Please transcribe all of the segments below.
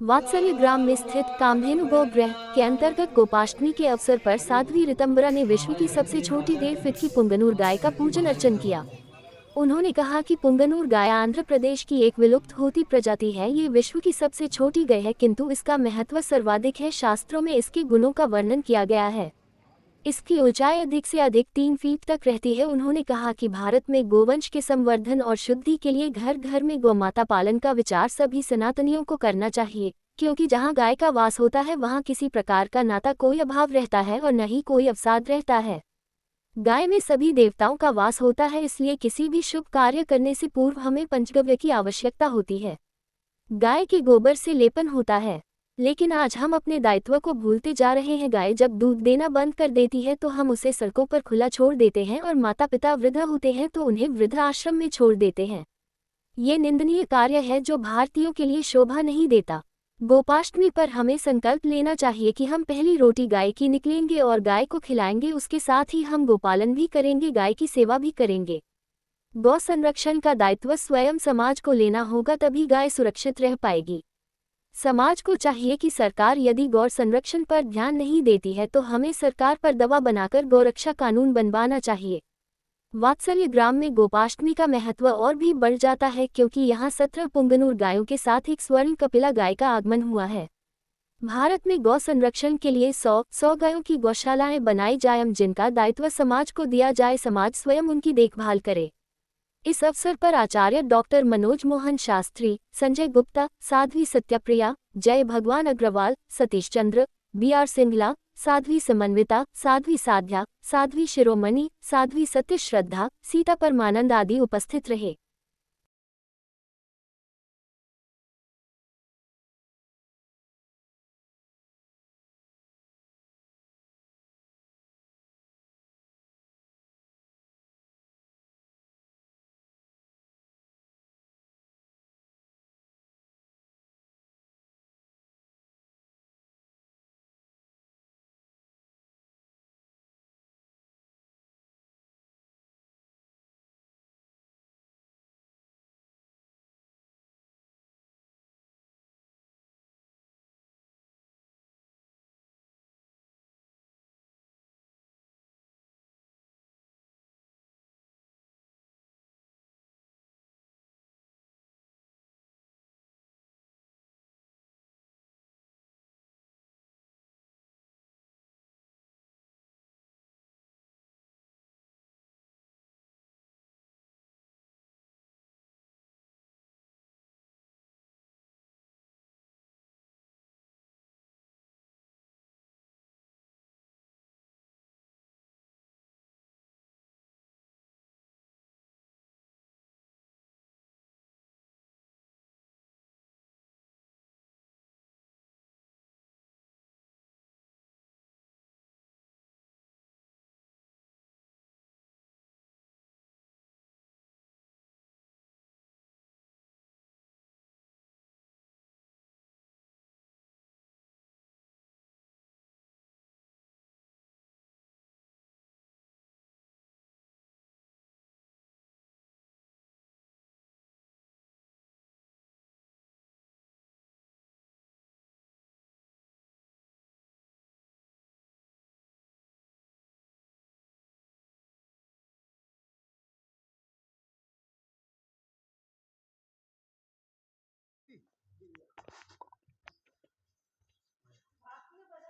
वात्सल्य ग्राम में स्थित कामधेनु गौ ग्रह के अंतर्गत गोपाष्टमी के अवसर पर साध्वी ऋतंबरा ने विश्व की सबसे छोटी 1.5 फीट की पुंगनूर गाय का पूजन अर्चन किया। उन्होंने कहा कि पुंगनूर गाय आंध्र प्रदेश की एक विलुप्त होती प्रजाति है। ये विश्व की सबसे छोटी गाय है, किंतु इसका महत्व सर्वाधिक है। शास्त्रों में इसके गुणों का वर्णन किया गया है। इसकी ऊंचाई अधिक से अधिक 3 फीट तक रहती है। उन्होंने कहा कि भारत में गोवंश के संवर्धन और शुद्धि के लिए घर घर में गौमाता पालन का विचार सभी सनातनियों को करना चाहिए, क्योंकि जहां गाय का वास होता है वहां किसी प्रकार का ना तो कोई अभाव रहता है और न ही कोई अवसाद रहता है। गाय में सभी देवताओं का वास होता है, इसलिए किसी भी शुभ कार्य करने से पूर्व हमें पंचगव्य की आवश्यकता होती है। गाय के गोबर से लेपन होता है, लेकिन आज हम अपने दायित्व को भूलते जा रहे हैं। गाय जब दूध देना बंद कर देती है तो हम उसे सड़कों पर खुला छोड़ देते हैं और माता पिता वृद्ध होते हैं तो उन्हें वृद्ध आश्रम में छोड़ देते हैं। ये निंदनीय कार्य है जो भारतीयों के लिए शोभा नहीं देता। गोपाष्टमी पर हमें संकल्प लेना चाहिए कि हम पहली रोटी गाय की निकलेंगे और गाय को खिलाएंगे। उसके साथ ही हम गोपालन भी करेंगे, गाय की सेवा भी करेंगे। गौ संरक्षण का दायित्व स्वयं समाज को लेना होगा, तभी गाय सुरक्षित रह पाएगी। समाज को चाहिए कि सरकार यदि गौ संरक्षण पर ध्यान नहीं देती है तो हमें सरकार पर दबाव बनाकर गौरक्षा कानून बनवाना चाहिए। वात्सल्य ग्राम में गोपाष्टमी का महत्व और भी बढ़ जाता है, क्योंकि यहाँ 17 पुंगनूर गायों के साथ एक स्वर्ण कपिला गाय का आगमन हुआ है। भारत में गौ संरक्षण के लिए 100 गायों की गौशालाएं बनाई जाएं, जिनका दायित्व समाज को दिया जाए। समाज स्वयं उनकी देखभाल करे। इस अवसर पर आचार्य डॉक्टर मनोज मोहन शास्त्री, संजय गुप्ता, साध्वी सत्यप्रिया, जय भगवान अग्रवाल, सतीश चंद्र, बी.आर. सिंगला, साध्वी समन्विता, साध्वी साध्या, साध्वी शिरोमणि, साध्वी सत्य श्रद्धा, सीता परमानंद आदि उपस्थित रहे।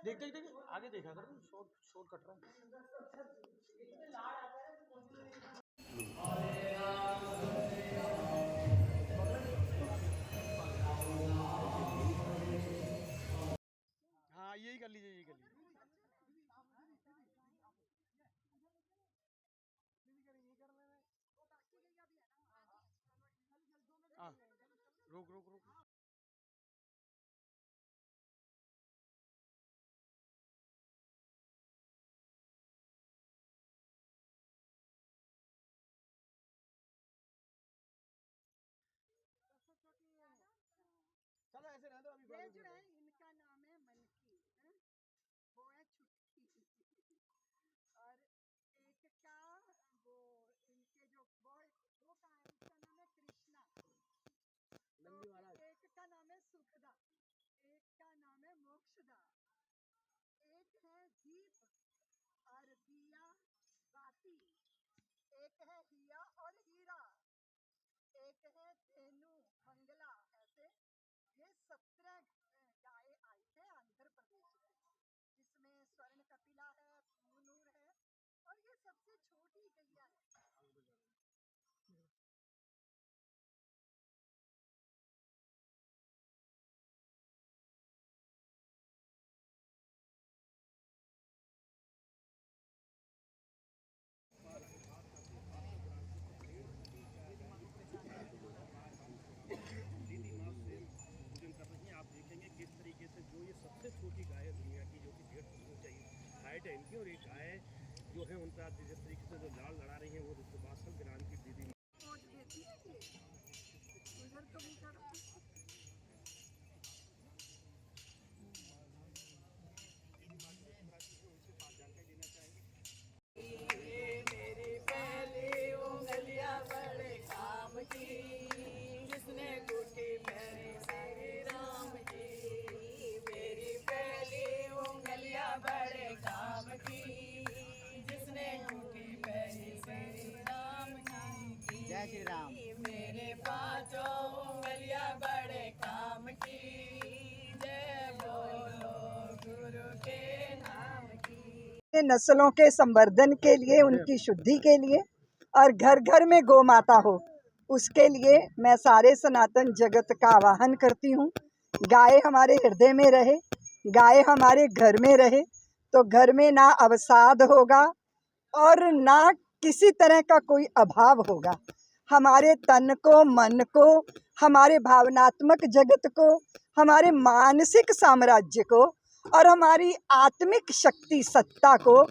देख देख देख आगे देखा कर, शॉर्ट शॉर्ट कट रहा है। हाँ यही कर लीजिए, यही कर लीजिए। हाँ, रुक रुक रुक। चलो ऐसे रहने दो, अभी ये जो है इनका नाम है मनकी, है? वो है छुटकी और एक का वो इनके जो वो कहाँ है, उसका नाम है कृष्णा। नंदी महाराज। मोती, एक है हिया और हीरा, एक है धेनु मंगला। ऐसे ये 17 गाय आई है आंध्र प्रदेश में, जिसमें स्वर्ण कपिला है, पुंगनूर है, और ये सबसे छोटी गैया है। आप देखेंगे किस तरीके से जो ये सबसे छोटी गाय है दुनिया की, जो कि 1.5 ऊंचाई हाइट है इनकी, और एक गाय जो है उन पर जिस तरीके से जो लाल लड़ा रही है वो बादशाह ग्राम की दीदी पहुंच देती है ये उधर तो भी खड़ा है। उनसे बात जानकारी लेना चाहेंगे। मेरी पहली उंगलियां बड़े काम की, जिसने गुटी मेरी श्री राम की। मेरी पहली उंगलियां बड़े काम की, जिसने गुटी मेरी श्री राम की। जय श्री राम। मेरे पांचों उंगलियां बड़े काम की, जय बोलो गुरु के नाम की। नस्लों के संवर्धन के लिए, उनकी शुद्धि के लिए, और घर घर में गौ माता हो, उसके लिए मैं सारे सनातन जगत का आवाहन करती हूँ। गाय हमारे हृदय में रहे, गाय हमारे घर में रहे, तो घर में ना अवसाद होगा और ना किसी तरह का कोई अभाव होगा। हमारे तन को, मन को, हमारे भावनात्मक जगत को, हमारे मानसिक साम्राज्य को और हमारी आत्मिक शक्ति सत्ता को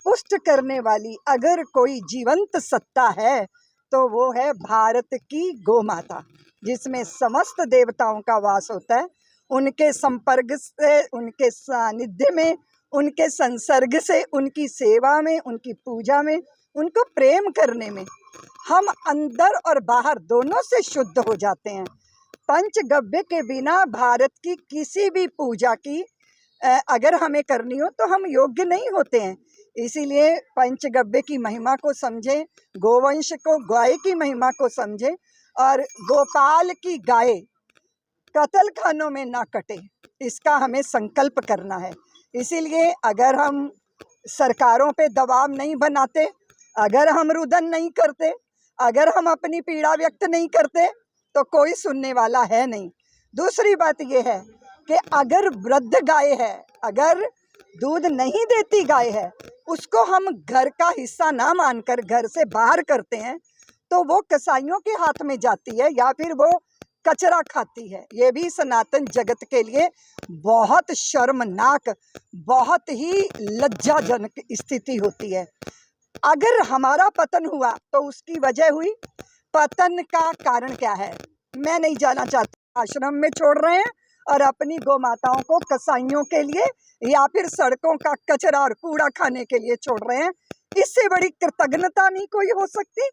पुष्ट करने वाली अगर कोई जीवंत सत्ता है तो वो है भारत की गौ माता, जिसमें समस्त देवताओं का वास होता है। उनके संपर्क से, उनके सानिध्य में, उनके संसर्ग से, उनकी सेवा में, उनकी पूजा में, उनको प्रेम करने में हम अंदर और बाहर दोनों से शुद्ध हो जाते हैं। पंचगव्य के बिना भारत की किसी भी पूजा की अगर हमें करनी हो तो हम योग्य नहीं होते हैं। इसीलिए पंचगव्य की महिमा को समझें, गोवंश को, गाय की महिमा को समझें, और गोपाल की गाय कत्ल खानों में ना कटे, इसका हमें संकल्प करना है। इसीलिए अगर हम सरकारों पे दबाव नहीं बनाते, अगर हम रुदन नहीं करते, अगर हम अपनी पीड़ा व्यक्त नहीं करते, तो कोई सुनने वाला है नहीं। दूसरी बात यह है कि अगर वृद्ध गाय है, अगर दूध नहीं देती गाय है, उसको हम घर का हिस्सा ना मानकर घर से बाहर करते हैं, तो वो कसाईयों के हाथ में जाती है या फिर वो कचरा खाती है। ये भी सनातन जगत के लिए बहुत शर्मनाक, बहुत ही लज्जाजनक स्थिति होती है। अगर हमारा पतन हुआ तो उसकी वजह हुई, पतन का कारण क्या है मैं नहीं जाना चाहती। आश्रम में छोड़ रहे हैं और अपनी गौ माताओं को कसाईयों के लिए या फिर सड़कों का कचरा और कूड़ा खाने के लिए छोड़ रहे हैं। इससे बड़ी कृतज्ञता नहीं कोई हो सकती,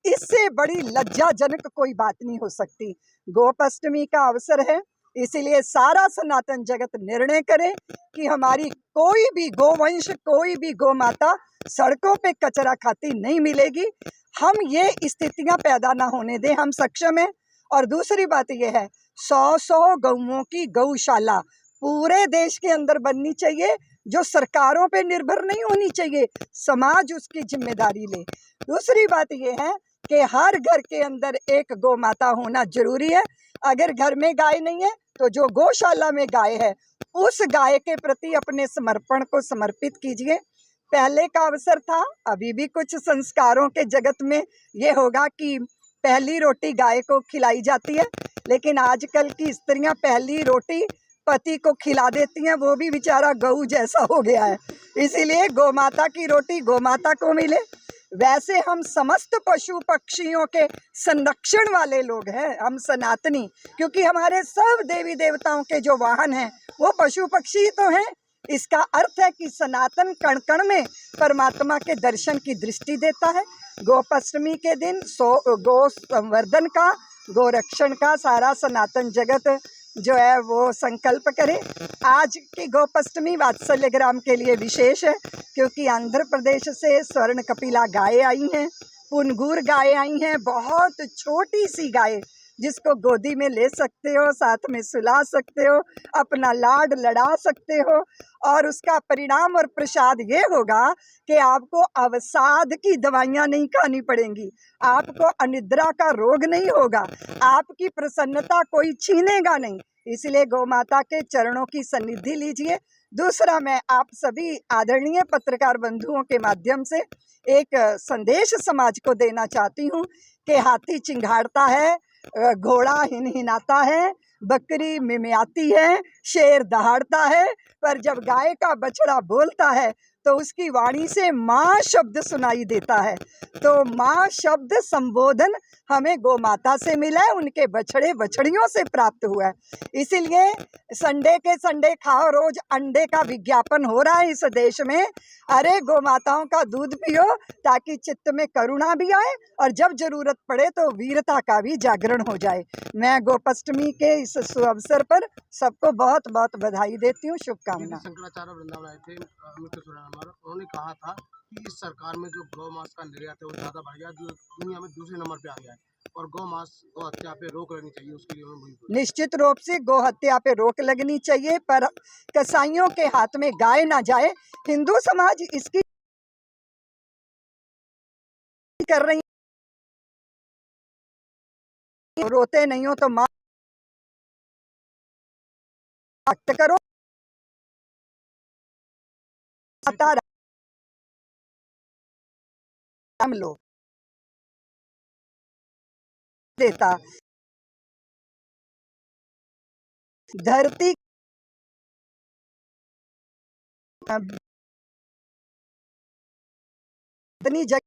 इससे बड़ी लज्जाजनक कोई बात नहीं हो सकती। गोपाष्टमी का अवसर है, इसीलिए सारा सनातन जगत निर्णय करे कि हमारी कोई भी गोवंश, कोई भी गौ माता सड़कों पे कचरा खाती नहीं मिलेगी। हम ये स्थितियां पैदा ना होने दें, हम सक्षम हैं। और दूसरी बात यह है, 100 गौओं की गौशाला पूरे देश के अंदर बननी चाहिए, जो सरकारों पे निर्भर नहीं होनी चाहिए, समाज उसकी जिम्मेदारी ले। दूसरी बात यह है कि हर घर के अंदर एक गौ माता होना जरूरी है। अगर घर में गाय नहीं है तो जो गौशाला में गाय है, उस गाय के प्रति अपने समर्पण को समर्पित कीजिए। पहले का अवसर था, अभी भी कुछ संस्कारों के जगत में ये होगा कि पहली रोटी गाय को खिलाई जाती है, लेकिन आजकल की स्त्रियां पहली रोटी पति को खिला देती हैं, वो भी बेचारा गऊ जैसा हो गया है। इसीलिए गोमाता की रोटी गोमाता को मिले। वैसे हम समस्त पशु पक्षियों के संरक्षण वाले लोग हैं, हम सनातनी, क्योंकि हमारे सब देवी देवताओं के जो वाहन हैं वो पशु पक्षी ही तो हैं। इसका अर्थ है कि सनातन कण कण में परमात्मा के दर्शन की दृष्टि देता है। गोपाष्टमी के दिन गो संवर्धन का, गो रक्षण का सारा सनातन जगत जो है वो संकल्प करें। आज की गोपाष्टमी वात्सल्य ग्राम के लिए विशेष है, क्योंकि आंध्र प्रदेश से स्वर्ण कपिला गाय आई हैं, पुनगूर गाय आई हैं, बहुत छोटी सी गाय जिसको गोदी में ले सकते हो, साथ में सुला सकते हो, अपना लाड लड़ा सकते हो, और उसका परिणाम और प्रसाद ये होगा कि आपको अवसाद की दवाइयाँ नहीं खानी पड़ेंगी, आपको अनिद्रा का रोग नहीं होगा, आपकी प्रसन्नता कोई छीनेगा नहीं। इसलिए गौ माता के चरणों की सन्निधि लीजिए। दूसरा, मैं आप सभी आदरणीय पत्रकार बंधुओं के माध्यम से एक संदेश समाज को देना चाहती हूँ कि हाथी चिंघाड़ता है, घोड़ा हिनहिनाता है, बकरी मिमियाती है, शेर दहाड़ता है, पर जब गाय का बछड़ा बोलता है तो उसकी वाणी से माँ शब्द सुनाई देता है। तो माँ शब्द संबोधन हमें गौ माता से मिला है, उनके बछड़े बछड़ियों से प्राप्त हुआ है। इसीलिए संडे के संडे खाओ रोज अंडे का विज्ञापन हो रहा है इस देश में। अरे गौ माताओं का दूध पियो ताकि चित्त में करुणा भी आए और जब जरूरत पड़े तो वीरता का भी जागरण हो जाए। मैं गोपाष्टमी के इस सुअवसर पर सबको बहुत बहुत बधाई देती हूँ, शुभकामना। शंकराचार्य वृंदावन आए थे अमृत सुरानंद, उन्होंने कहा था कि इस सरकार में जो गौ मांस का निर्यात है वो ज़्यादा बढ़ गया, जो दुनिया में दूसरे नंबर पे आ गया है, और गौ मांस गौ हत्या पे रोक लगनी चाहिए, उसके लिए उन्होंने निश्चित रूप से गौ हत्या पे रोक लगनी चाहिए, पर कसाईयों के हाथ में गाय ना जाए। हिंदू समाज इसकी कर रही, रोते नहीं हो तो मां भक्त करो, माता राम लो देता, धरती इतनी जगह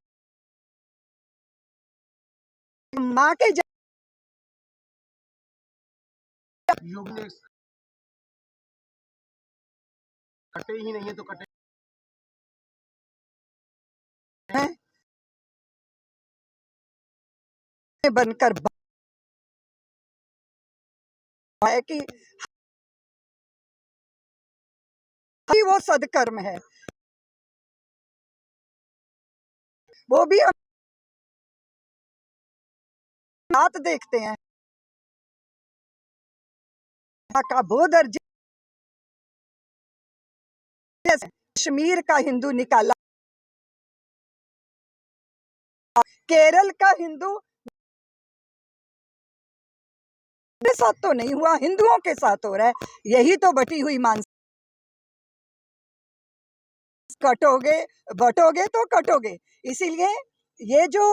माँ के योग ने कटे ही नहीं है तो कटे बनकर है कि वो सदकर्म है, वो भी हम बात देखते हैं का बोध अर्जित। कश्मीर का हिंदू निकाला, केरल का हिंदू के साथ तो नहीं हुआ, हिंदुओं के साथ हो रहा है। यही तो बटी हुई मानसिकता, कटोगे बटोगे तो कटोगे। इसीलिए ये जो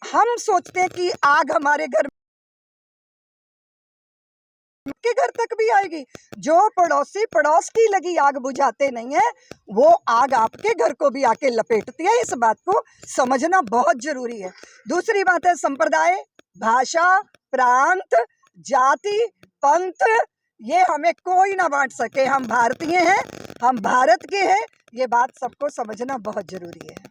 हम सोचते हैं कि आग हमारे घर के घर तक भी आएगी, जो पड़ोसी पड़ोस की लगी आग बुझाते नहीं है, वो आग आपके घर को भी आके लपेटती है। इस बात को समझना बहुत जरूरी है। दूसरी बात है, संप्रदाय, भाषा, प्रांत, जाति, पंथ, ये हमें कोई ना बांट सके। हम भारतीय हैं, हम भारत के हैं, ये बात सबको समझना बहुत जरूरी है।